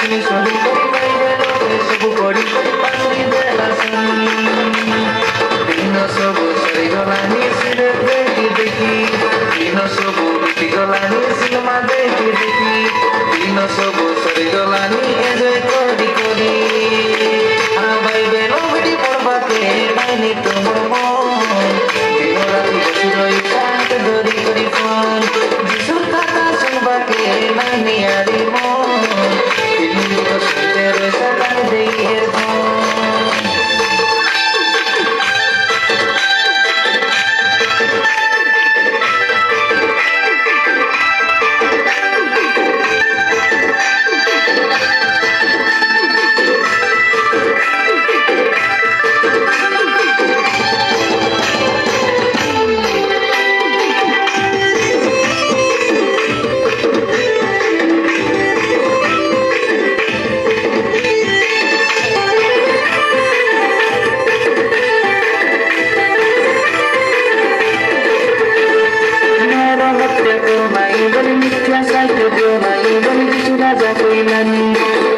শুনি শুনি করি পাইবে লোকে সবু করি পাখি দেলাসন দিন সবু সরিগলানি সিনে দেখি দেখি দিন সবু বিতিগলানি সিনেমা দেখি দেখি দিন সবু সরিগলানি এনজয় করি করি বাইবে নবটি পড়বাকে নাইনি তোমার মন দিন রাতি বসি রই কান্ত ধরি করি ফোন যিশুর কথা শুনবাকে নাইনি আরি মন দিন শুনতে রয়েছে তাই দেই এর ফোন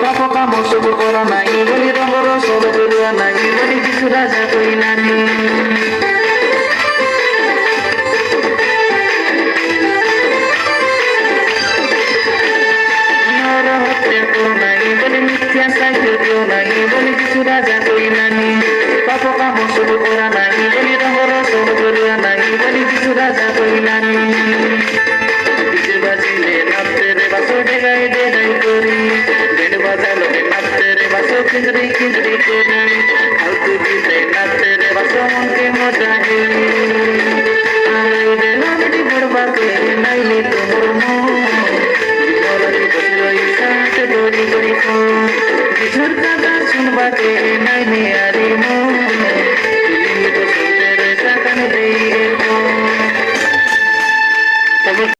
পাপ কাম সবু করা নাই বলি রঙর সব করিয়া নাই বলি কিছু রাজা কইলানি হত্যা করো নাই বলি মিথ্যা সাহিত্য দিও নাই বলি কিছু রাজা কইলানি পাপ কাম সবু করা নাই বলি রঙর সব করিয়া নাই বলি কিছু রাজা কইলানি বাজিলে নাচতে রে বাসো ডেগাই ডেগাই করি বেন বাজালো নাচতে রে বাসো খিঁচড়ি খিঁচড়ি করি ফালতু গীতে নাচতে রে বাসো মনকে মজাই বেলাবটি পড়বাকে নাইলে তোর মন বসি রই সাথে দড়ি করি কিছুর কথা শুনবাকে নাইলে আরে